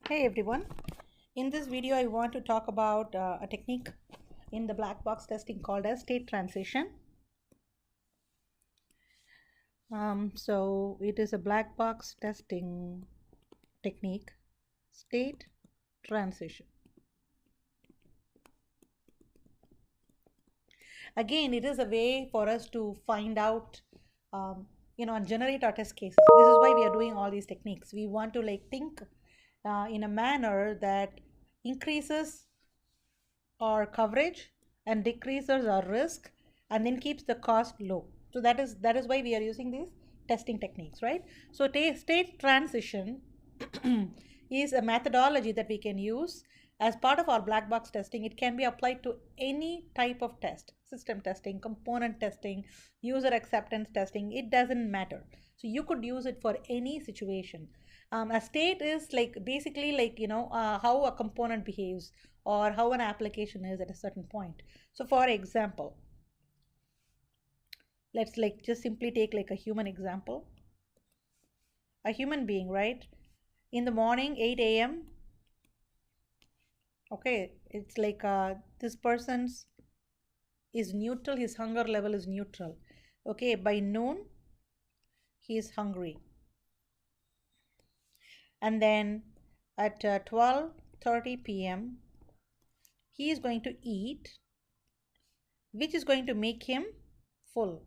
Hey everyone, in this video I want to talk about a technique in the black box testing called as state transition. So it is a black box testing technique, state transition. Again, it is a way for us to find out, and generate our test cases. This is why we are doing all these techniques. We want to think in a manner that increases or coverage and decreases our risk and then keeps the cost low. So that is why we are using these testing techniques, right? So state transition is a methodology that we can use as part of our black box testing. It can be applied to any type of test: system testing, component testing, user acceptance testing. It doesn't matter. So you could use it for any situation. A state is basically how a component behaves or how an application is at a certain point. So for example, let's just simply take a human example. A human being, right? In the morning, 8 a.m. Okay, it's this person's is neutral, his hunger level is neutral. Okay, by noon, he is hungry. And then at 12:30 p.m., he is going to eat, which is going to make him full.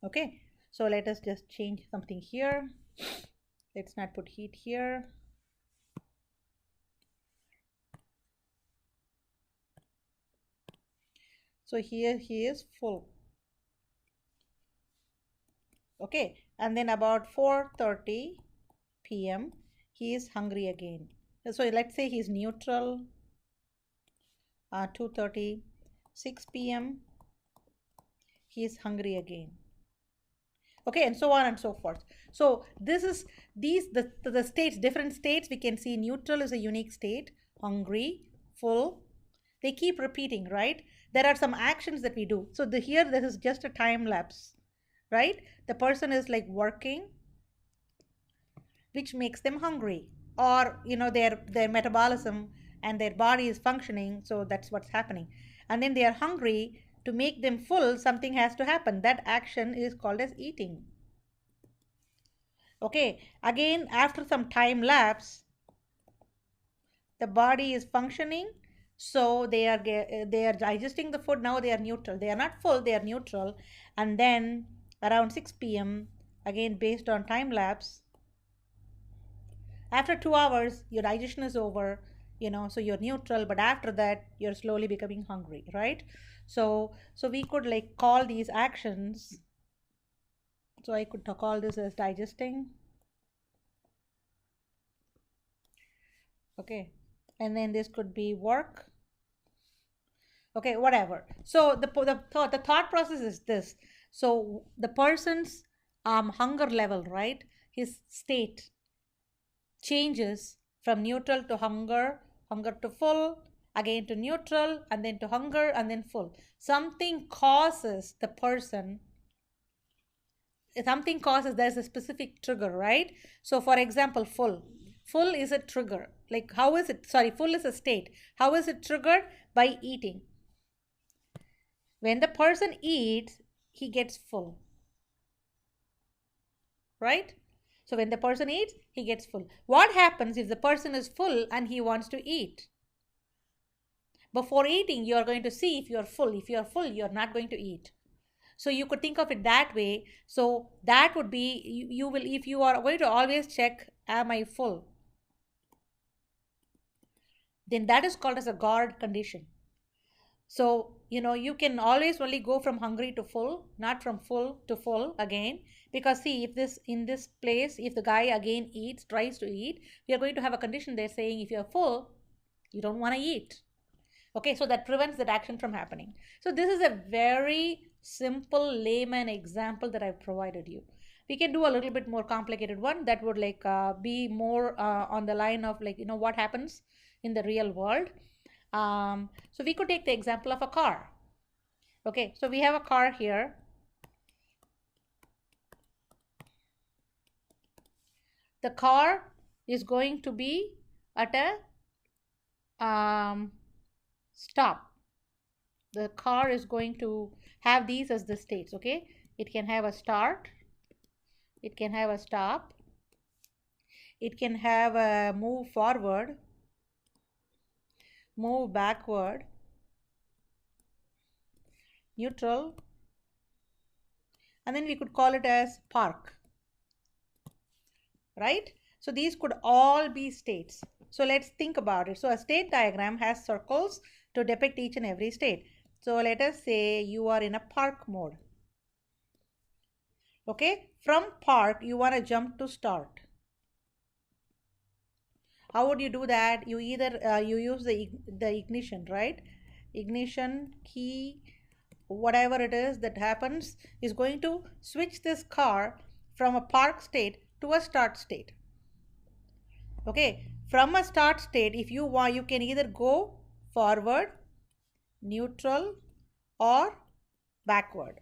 Okay, so let us just change something here. Let's not put heat here. So here he is full. Okay, and then about 4:30 p.m. he is hungry again. So let's say he's neutral. 2:30, 6 p.m. he is hungry again. Okay, and so on and so forth. So this is the states, different states. We can see neutral is a unique state, hungry, full. They keep repeating, right? There are some actions that we do. So here this is just a time lapse, right? The person is working, which makes them hungry, or their metabolism and their body is functioning, so that's what's happening. And then they are hungry. To make them full, something has to happen. That action is called as eating. Okay, again, after some time lapse, the body is functioning, so they are digesting the food. Now they are neutral, they are not full, they are neutral. And then around 6 p.m., again based on time lapse, after 2 hours your digestion is over, so you're neutral, but after that you're slowly becoming hungry, right? So we could call these actions, so I could call this as digesting. Okay, and then this could be work. Okay, whatever. So the thought process is this. So the person's hunger level, right, his state changes from neutral to hunger, hunger to full, again to neutral, and then to hunger, and then full. Something causes the person, something causes, there's a specific trigger, right? So for example, full is a trigger. How is it, sorry, full is a state. How is it triggered? By eating. When the person eats, he gets full, right? So when the person eats, he gets full. What happens if the person is full and he wants to eat? Before eating, you are going to see if you are full. If you are full, you are not going to eat. So you could think of it that way. So that would be, you will, if you are going to always check, am I full? Then that is called as a guard condition. So, you can always only go from hungry to full, not from full to full again. Because see, if in this place, if the guy again tries to eat, we are going to have a condition there saying if you're full, you don't want to eat. Okay, so that prevents that action from happening. So this is a very simple layman example that I've provided you. We can do a little bit more complicated one that would be more on the line of what happens in the real world. So we could take the example of a car. Okay, so we have a car here. The car is going to be at a stop. The car is going to have these as the states. Okay, it can have a start, it can have a stop, it can have a move forward, move backward, neutral, and then we could call it as park, right? So these could all be states. So let's think about it. So a state diagram has circles to depict each and every state. So let us say you are in a park mode. Okay, from park you want to jump to start. How would you do that? You either you use the ignition, right? Ignition key, whatever it is that happens is going to switch this car from a park state to a start state. Okay, from a start state, if you want, you can either go forward, neutral, or backward.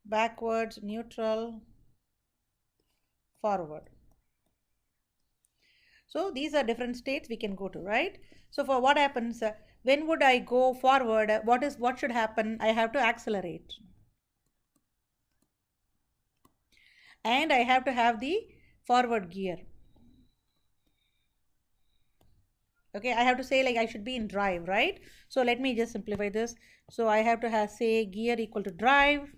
Backwards, neutral, forward. So these are different states we can go to, right? So for what happens, when would I go forward? What should happen? I have to accelerate. And I have to have the forward gear. Okay, I have to say like I should be in drive, right? So let me just simplify this. So I have to have say gear equal to drive.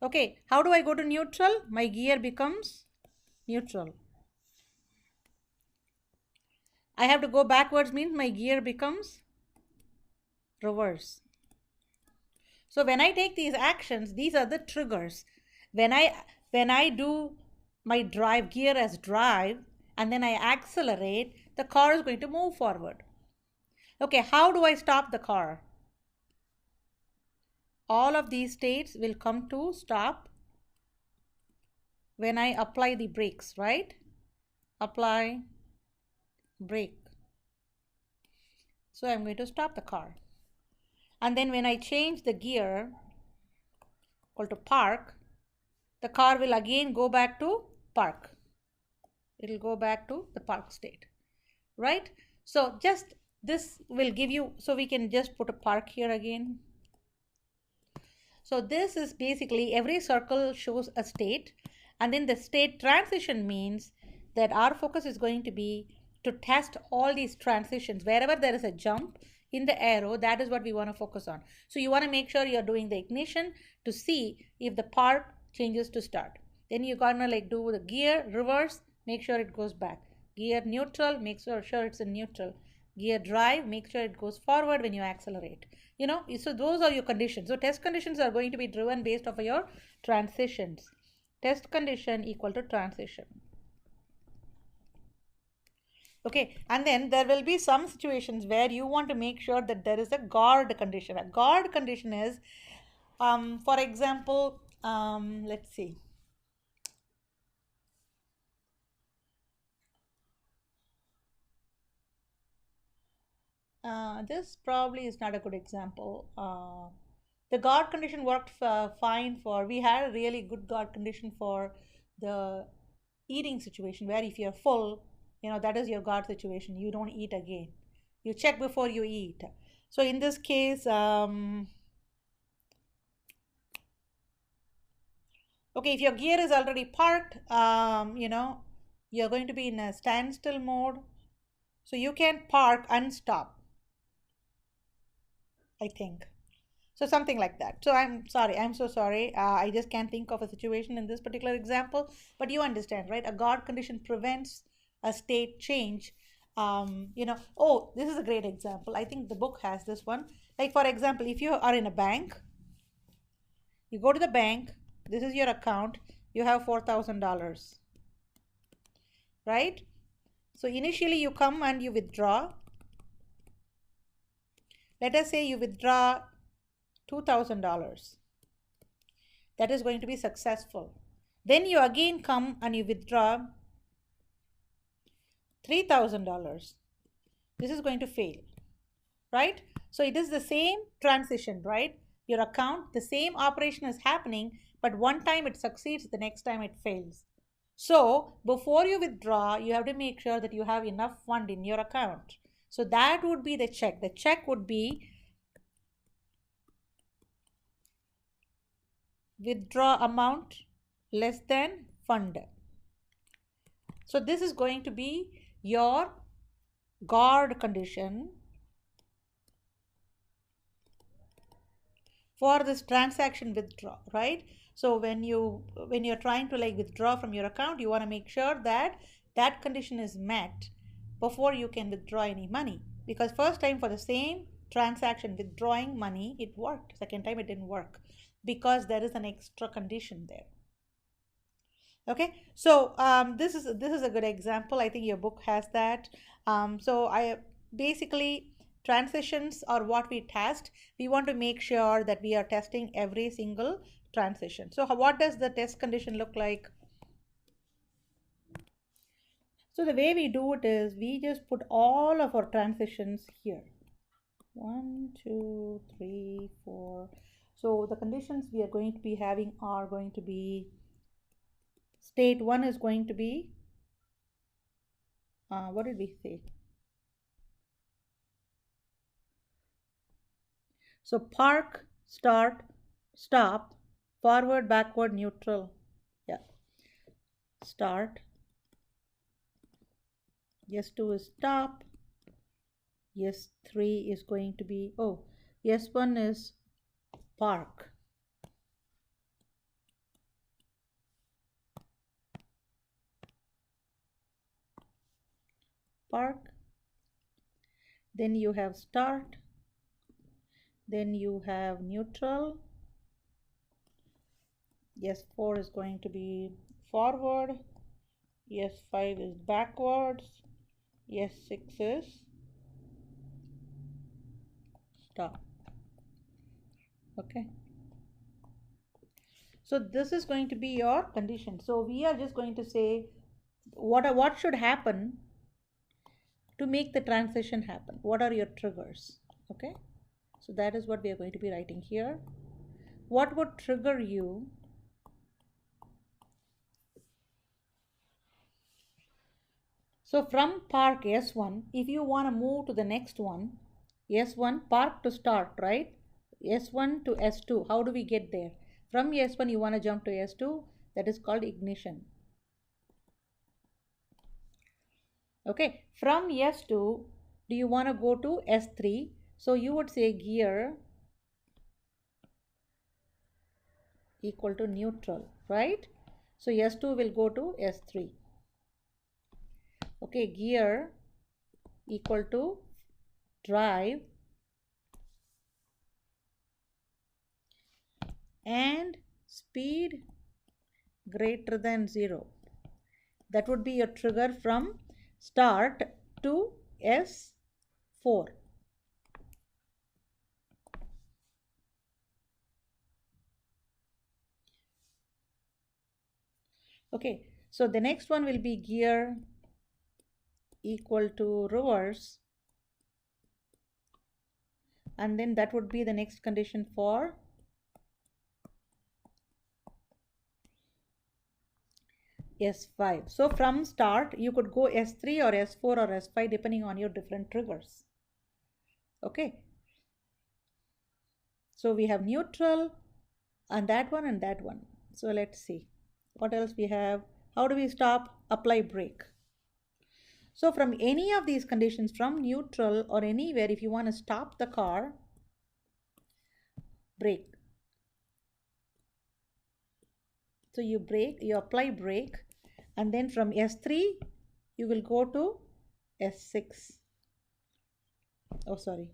Okay, how do I go to neutral? My gear becomes neutral. I have to go backwards means my gear becomes reverse. So when I take these actions, these are the triggers. When I do my drive gear as drive and then I accelerate, the car is going to move forward. Okay, how do I stop the car? All of these states will come to stop when I apply the brakes, right? Apply brake. So I'm going to stop the car. And then when I change the gear equal to park, the car will again go back to park. It will go back to the park state, right? So just this will give you, so we can just put a park here again. So this is basically every circle shows a state, and then the state transition means that our focus is going to be to test all these transitions. Wherever there is a jump in the arrow, that is what we want to focus on. So you want to make sure you're doing the ignition to see if the park changes to start. Then you're gonna like do the gear reverse, make sure it goes back. Gear neutral, make sure it's in neutral. Gear drive, make sure it goes forward when you accelerate. So those are your conditions. So test conditions are going to be driven based off of your transitions. Test condition equal to transition. Okay, and then there will be some situations where you want to make sure that there is a guard condition. A guard condition is, for example, let's see. This probably is not a good example. The guard condition worked fine for, we had a really good guard condition for the eating situation where if you're full, that is your guard situation. You don't eat again. You check before you eat. So in this case, okay, if your gear is already parked, you're going to be in a standstill mode. So you can park and stop, I think. So something like that. So I'm sorry, I'm so sorry. I just can't think of a situation in this particular example, but you understand, right? A guard condition prevents a state change. Oh, this is a great example. I think the book has this one. Like for example, if you are in a bank, you go to the bank, this is your account, you have $4,000, right? So initially you come and you withdraw. Let us say you withdraw $2,000. That is going to be successful. Then you again come and you withdraw $3,000. This is going to fail, right? So it is the same transition, right? Your account, the same operation is happening, but one time it succeeds, the next time it fails. So before you withdraw, you have to make sure that you have enough fund in your account. So that would be the check. The check would be withdraw amount less than fund. So this is going to be your guard condition for this transaction withdraw, right? So when you're trying to like withdraw from your account, you want to make sure that that condition is met before you can withdraw any money, because first time for the same transaction withdrawing money it worked, second time it didn't work because there is an extra condition there. Okay, so this is a good example. I think your book has that. So I basically, transitions are what we test. We want to make sure that we are testing every single transition. So what does the test condition look like? So the way we do it is we just put all of our transitions here. 1, 2, 3, 4. So the conditions we are going to be having are going to be, state 1 is going to be, what did we say? So park, start, stop, forward, backward, neutral. Yeah. Start. S2 is stop. S3 is going to be, oh, S1 is park. Park. Then you have start. Then you have neutral. S4 is going to be forward. S5 is backwards. S6 is stop. Okay. So this is going to be your condition. So we are just going to say what should happen to make the transition happen. What are your triggers? Okay. So that is what we are going to be writing here. What would trigger you so from park S1, if you want to move to the next one, S1 park to start, right? S1 to S2, how do we get there? From S1 you want to jump to S2, that is called ignition. Okay, from S2, do you want to go to S3? So you would say gear equal to neutral, right? So S2 will go to S3. Okay, gear equal to drive and speed greater than 0. That would be your trigger from start to S4. Okay, so the next one will be gear equal to reverse, and then that would be the next condition for S5. So from start you could go S3 or S4 or S5 depending on your different triggers. Okay, so we have neutral and that one and that one. So let's see what else we have. How do we stop? Apply brake. So from any of these conditions, from neutral or anywhere, if you want to stop the car, brake. So you brake, you apply brake, and then from S3 you will go to S6. Oh, sorry.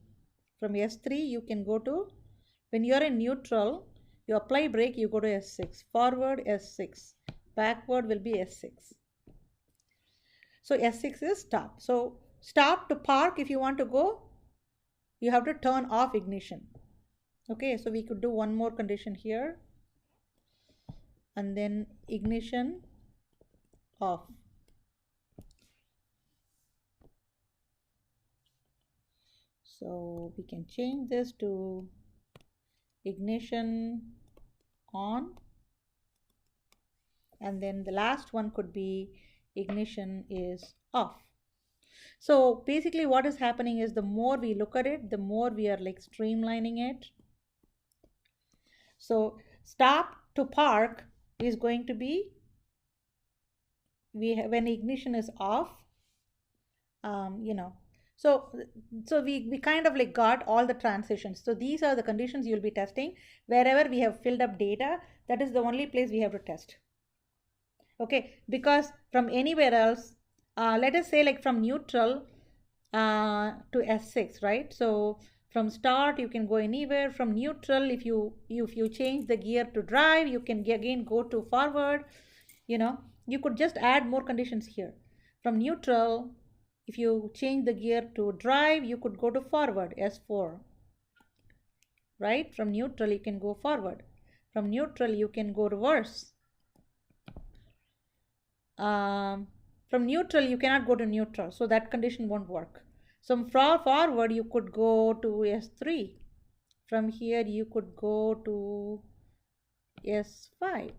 From S3 you can go to, when you are in neutral, you apply brake, you go to S6. Forward S6. Backward will be S6. So S6 is stop. So stop to park, if you want to go, you have to turn off ignition. Okay, so we could do one more condition here. And then ignition off. So we can change this to ignition on, and then the last one could be ignition is off. So basically what is happening is the more we look at it, the more we are like streamlining it. So stop to park is going to be, when ignition is off, you know, so we kind of like got all the transitions. So these are the conditions you'll be testing. Wherever we have filled up data, that is the only place we have to test. Okay, because from anywhere else, let us say like from neutral to S6, right? So from start you can go anywhere. From neutral, if you change the gear to drive, you can again go to forward. You could just add more conditions here. From neutral, if you change the gear to drive, you could go to forward, S4, right? From neutral you can go forward. From neutral you can go reverse. From neutral you cannot go to neutral, so that condition won't work. So from forward you could go to S3. From here you could go to S5.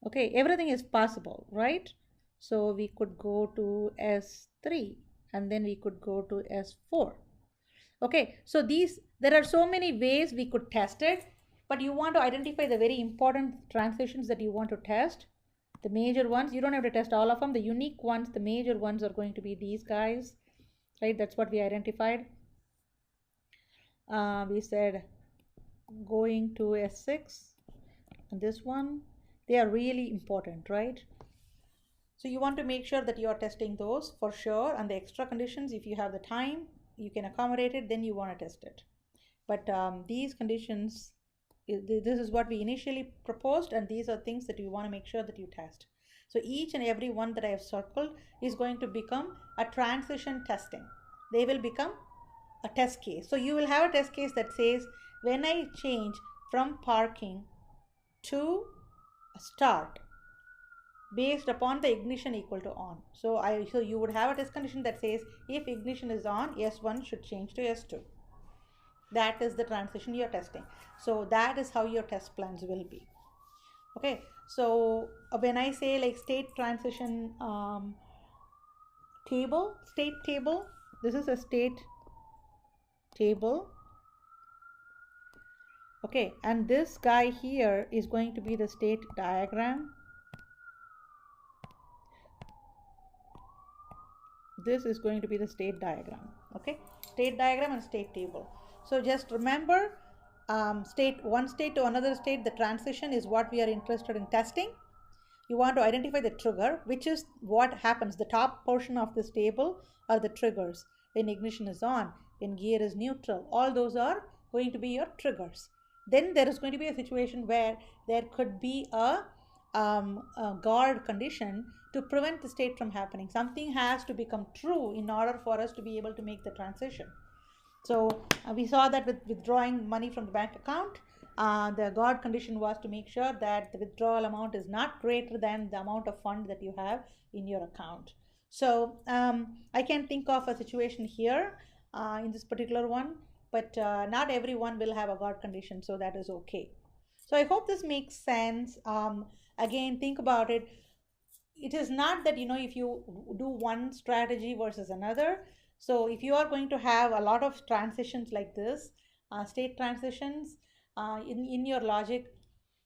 Okay, everything is possible, right? So we could go to S3 and then we could go to S4. Okay, so there are so many ways we could test it, but you want to identify the very important transitions that you want to test. The major ones, you don't have to test all of them. The unique ones, the major ones are going to be these guys, right? That's what we identified. We said going to S6 and this one, they are really important, right? So you want to make sure that you are testing those for sure, and the extra conditions, if you have the time, you can accommodate it, then you want to test it. But these conditions, this is what we initially proposed, and these are things that you want to make sure that you test. So each and every one that I have circled is going to become a transition testing. They will become a test case. So you will have a test case that says, when I change from parking to start, based upon the ignition equal to on. So you would have a test condition that says, if ignition is on, S1 should change to S2. That is the transition you're testing. So that is how your test plans will be. Okay, so when I say like state transition state table, this is a state table. Okay, and this guy here is going to be the state diagram. This is going to be the state diagram. Okay, state diagram and state table. So just remember, one state to another state, the transition is what we are interested in testing. You want to identify the trigger, which is what happens. The top portion of this table are the triggers. When ignition is on, when gear is neutral, all those are going to be your triggers. Then there is going to be a situation where there could be a guard condition to prevent the state from happening. Something has to become true in order for us to be able to make the transition. So we saw that with withdrawing money from the bank account, the guard condition was to make sure that the withdrawal amount is not greater than the amount of fund that you have in your account. So I can think of a situation here in this particular one, but not everyone will have a guard condition, so that is okay. So I hope this makes sense. Again, think about it. It is not that, if you do one strategy versus another. So if you are going to have a lot of transitions like this, state transitions in your logic,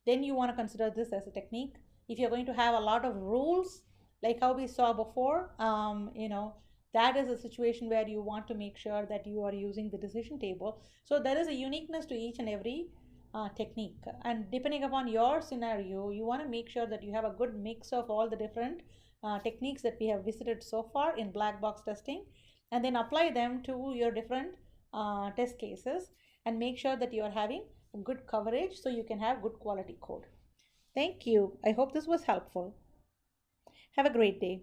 then you want to consider this as a technique. If you're going to have a lot of rules, like how we saw before, that is a situation where you want to make sure that you are using the decision table. So there is a uniqueness to each and every technique, and depending upon your scenario, you want to make sure that you have a good mix of all the different techniques that we have visited so far in black box testing, and then apply them to your different test cases, and make sure that you are having good coverage so you can have good quality code. Thank you. I hope this was helpful. Have a great day.